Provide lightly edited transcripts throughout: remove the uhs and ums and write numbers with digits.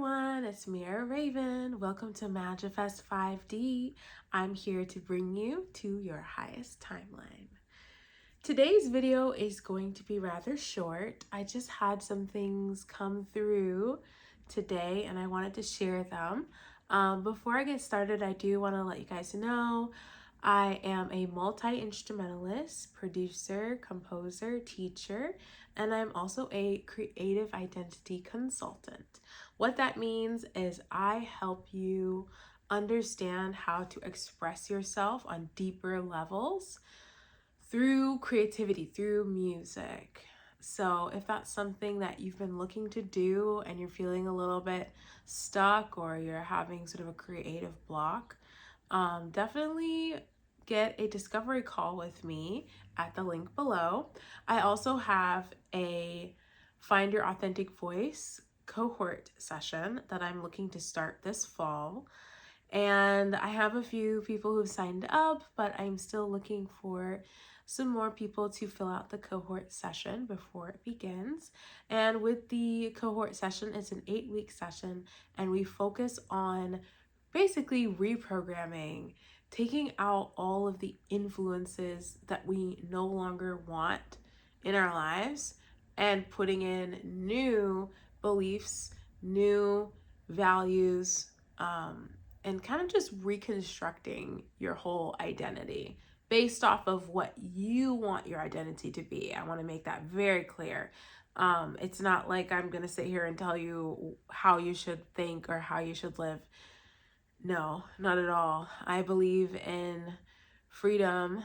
everyone, it's Mira Raven. Welcome to Magifest 5D. I'm here to bring you to your highest timeline. Today's video is going to be rather short. I just had some things come through today and I wanted to share them. Before I get started, I do want to let you guys know I am a multi-instrumentalist, producer, composer, teacher, and I'm also a creative identity consultant. What that means is I help you understand how to express yourself on deeper levels through creativity, through music. So if that's something that you've been looking to do and you're feeling a little bit stuck or you're having sort of a creative block, definitely get a discovery call with me at the link below. I also have a Find Your Authentic Voice cohort session that I'm looking to start this fall. And I have a few people who've signed up, but I'm still looking for some more people to fill out the cohort session before it begins. And with the cohort session, it's an 8-week session, and we focus on basically reprogramming, taking out all of the influences that we no longer want in our lives and putting in new beliefs, new values, and kind of just reconstructing your whole identity based off of what you want your identity to be. I want to make that very clear. It's not like I'm going to sit here and tell you how you should think or how you should live. No, not at all. I believe in freedom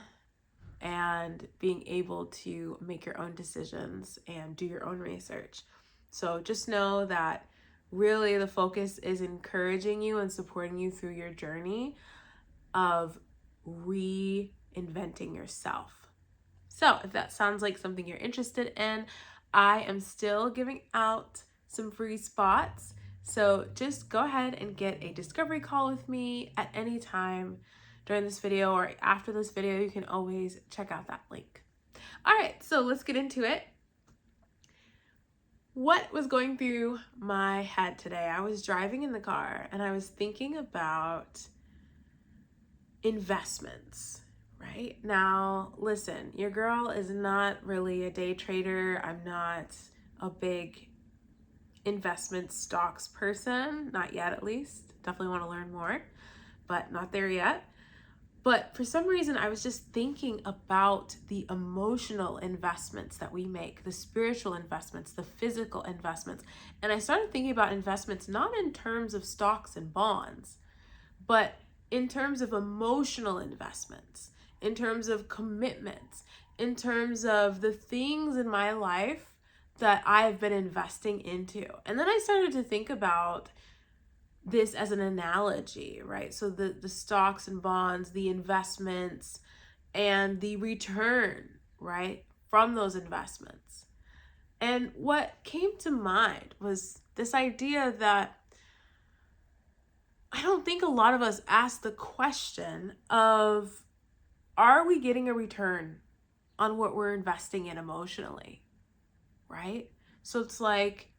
and being able to make your own decisions and do your own research. So just know that really the focus is encouraging you and supporting you through your journey of reinventing yourself. So if that sounds like something you're interested in, I am still giving out some free spots. So just go ahead and get a discovery call with me at any time during this video or after this video. You can always check out that link. All right, so let's get into it. What was going through my head today? I was driving in the car and I was thinking about investments, right? Now, listen, your girl is not really a day trader. I'm not a big investment stocks person, not yet at least. Definitely want to learn more, but not there yet. But for some reason, I was just thinking about the emotional investments that we make, the spiritual investments, the physical investments. And I started thinking about investments not in terms of stocks and bonds, but in terms of emotional investments, in terms of commitments, in terms of the things in my life that I've been investing into. And then I started to think about this as an analogy, right? So the stocks and bonds, the investments, and the return, right, from those investments. And what came to mind was this idea that I don't think a lot of us ask the question of, are we getting a return on what we're investing in emotionally, right? So it's like,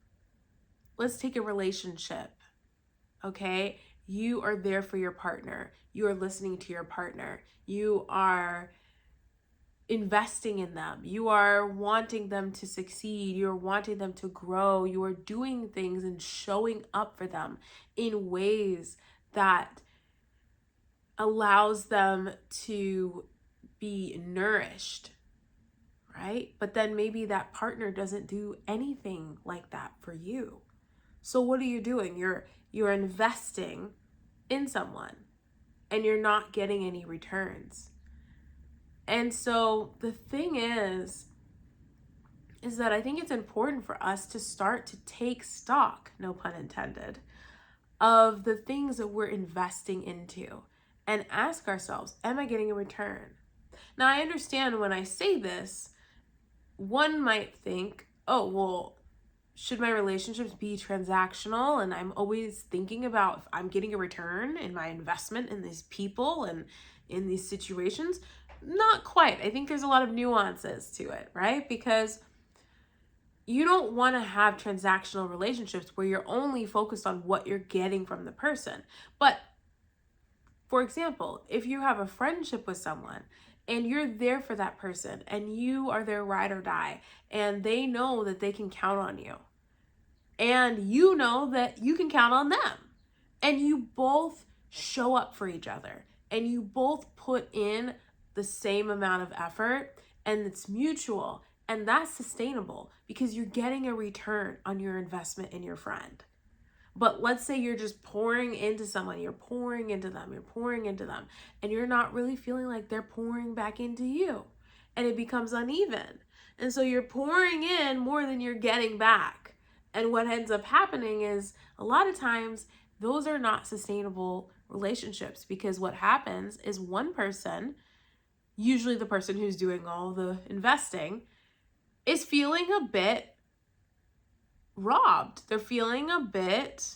let's take a relationship, okay? You are there for your partner. You are listening to your partner. You are investing in them. You are wanting them to succeed. You're wanting them to grow. You are doing things and showing up for them in ways that allows them to be nourished, right? But then maybe that partner doesn't do anything like that for you. So what are you doing? You're investing in someone and you're not getting any returns. And so the thing is that I think it's important for us to start to take stock, no pun intended, of the things that we're investing into and ask ourselves, am I getting a return? Now, I understand when I say this, one might think, oh, well, should my relationships be transactional and I'm always thinking about if I'm getting a return in my investment in these people and in these situations? Not quite. I think there's a lot of nuances to it, right? Because you don't want to have transactional relationships where you're only focused on what you're getting from the person. But for example, if you have a friendship with someone and you're there for that person and you are their ride or die and they know that they can count on you and you know that you can count on them and you both show up for each other and you both put in the same amount of effort and it's mutual and that's sustainable because you're getting a return on your investment in your friend. But let's say you're just pouring into someone, you're pouring into them, and you're not really feeling like they're pouring back into you. And it becomes uneven. And so you're pouring in more than you're getting back. And what ends up happening is a lot of times those are not sustainable relationships because what happens is one person, usually the person who's doing all the investing, is feeling a bit robbed. They're feeling a bit,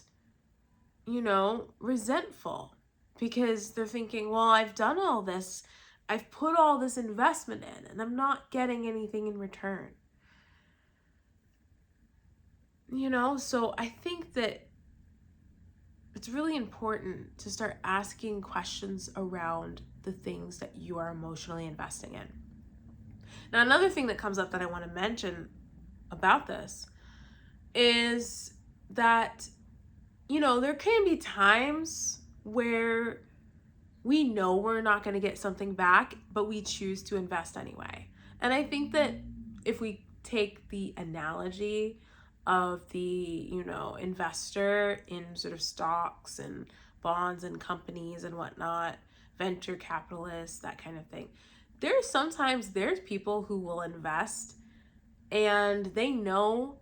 resentful because they're thinking, well, I've done all this. I've put all this investment in and I'm not getting anything in return. So I think that it's really important to start asking questions around the things that you are emotionally investing in. Now, another thing that comes up that I want to mention about this is that, there can be times where we know we're not going to get something back, but we choose to invest anyway. And I think that if we take the analogy of the, investor in sort of stocks and bonds and companies and whatnot, venture capitalists, that kind of thing, there's people who will invest and they know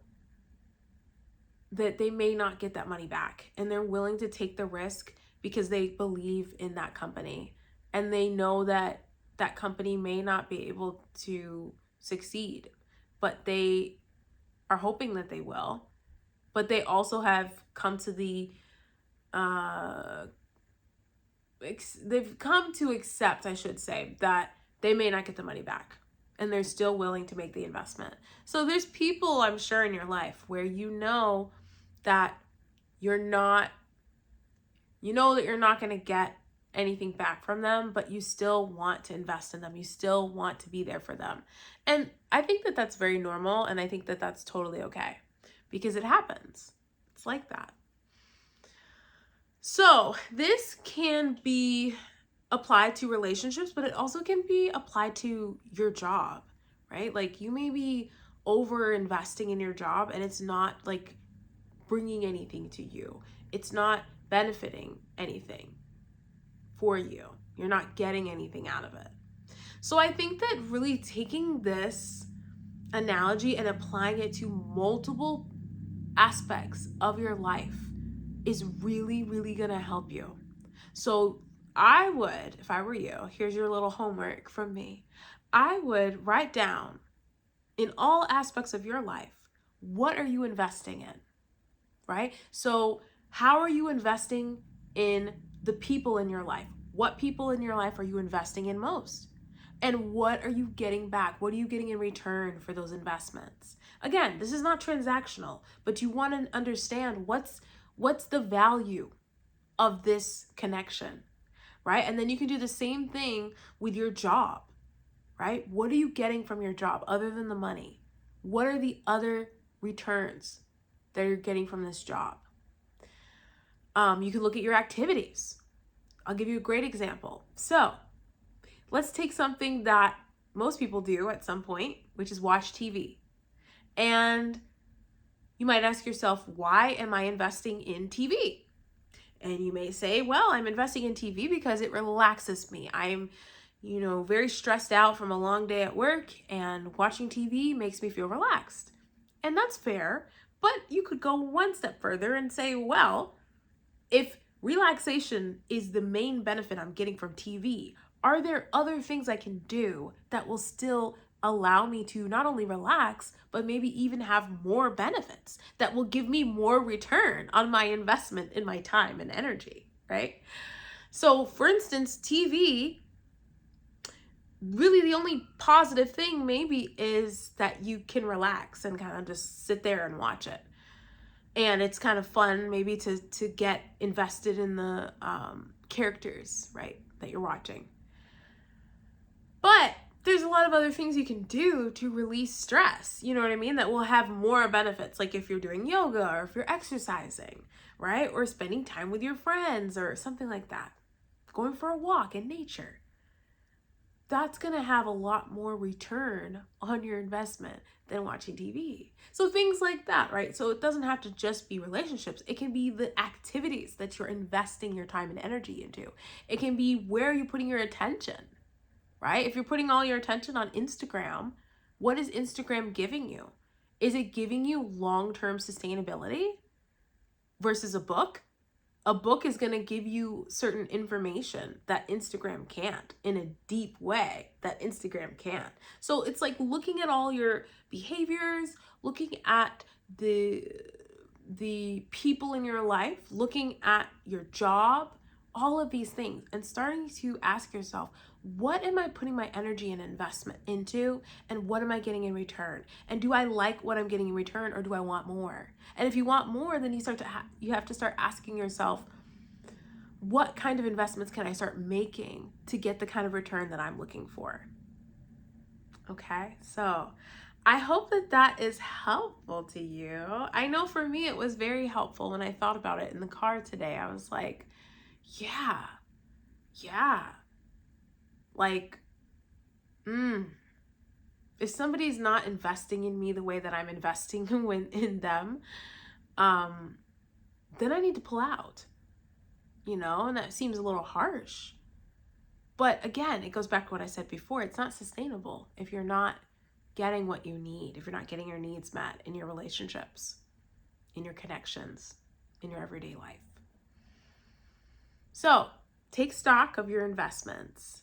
that they may not get that money back and they're willing to take the risk because they believe in that company and they know that that company may not be able to succeed, but they are hoping that they will. But they also have come to they've come to accept, I should say, that they may not get the money back and they're still willing to make the investment. So there's people, I'm sure, in your life where that you're not going to get anything back from them, but you still want to invest in them. You still want to be there for them. And I think that that's very normal. And I think that that's totally okay because it happens. It's like that. So this can be applied to relationships, but it also can be applied to your job, right? Like you may be over investing in your job and it's not like bringing anything to you. It's not benefiting anything for you. You're not getting anything out of it. So I think that really taking this analogy and applying it to multiple aspects of your life is really, really going to help you. So I would, if I were you, here's your little homework from me. I would write down in all aspects of your life, what are you investing in? Right? So how are you investing in the people in your life? What people in your life are you investing in most? And what are you getting back? What are you getting in return for those investments? Again, this is not transactional, but you want to understand what's the value of this connection, right? And then you can do the same thing with your job, right? What are you getting from your job other than the money? What are the other returns that you're getting from this job? You can look at your activities. I'll give you a great example. So let's take something that most people do at some point, which is watch TV. And you might ask yourself, why am I investing in TV? And you may say, well, I'm investing in TV because it relaxes me. I'm, very stressed out from a long day at work and watching TV makes me feel relaxed. And that's fair, but you could go one step further and say, well, if relaxation is the main benefit I'm getting from TV, are there other things I can do that will still allow me to not only relax, but maybe even have more benefits that will give me more return on my investment in my time and energy, right? So for instance, TV, really the only positive thing maybe is that you can relax and kind of just sit there and watch it. And it's kind of fun maybe to get invested in the characters, right, that you're watching. But there's a lot of other things you can do to release stress, you know what I mean, that will have more benefits, like if you're doing yoga or if you're exercising, right, or spending time with your friends or something like that, going for a walk in nature. That's going to have a lot more return on your investment than watching TV. So things like that, right? So it doesn't have to just be relationships. It can be the activities that you're investing your time and energy into. It can be where you're putting your attention, right? If you're putting all your attention on Instagram, what is Instagram giving you? Is it giving you long-term sustainability versus a book? A book is going to give you certain information that Instagram can't, in a deep way that Instagram can't. So it's like looking at all your behaviors, looking at the people in your life, looking at your job, all of these things, and starting to ask yourself, what am I putting my energy and investment into, and what am I getting in return? And do I like what I'm getting in return, or do I want more? And if you want more, then you have to start asking yourself, what kind of investments can I start making to get the kind of return that I'm looking for? Okay, so I hope that that is helpful to you. I know for me it was very helpful when I thought about it in the car today. I was like, yeah, like, if somebody's not investing in me the way that I'm investing in them, then I need to pull out, you know, and that seems a little harsh. But again, it goes back to what I said before. It's not sustainable if you're not getting what you need, if you're not getting your needs met in your relationships, in your connections, in your everyday life. So take stock of your investments.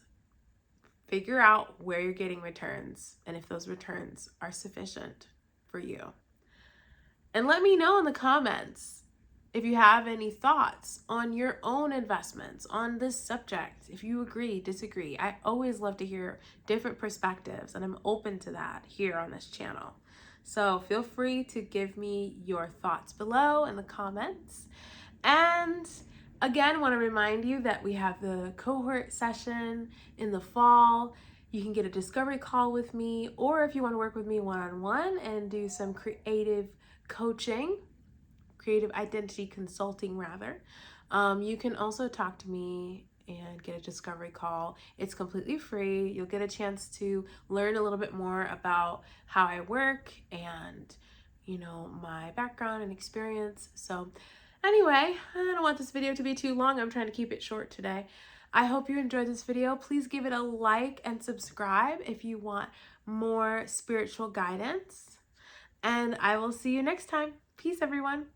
Figure out where you're getting returns and if those returns are sufficient for you. And let me know in the comments if you have any thoughts on your own investments on this subject. If you agree, disagree. I always love to hear different perspectives, and I'm open to that here on this channel. So feel free to give me your thoughts below in the comments. And again, I want to remind you that we have the cohort session in the fall. You can get a discovery call with me, or if you want to work with me one-on-one and do some creative coaching, creative identity consulting rather, you can also talk to me and get a discovery call. It's completely free. You'll get a chance to learn a little bit more about how I work and, you know, my background and experience. So anyway, I don't want this video to be too long. I'm trying to keep it short today. I hope you enjoyed this video. Please give it a like and subscribe if you want more spiritual guidance. And I will see you next time. Peace, everyone.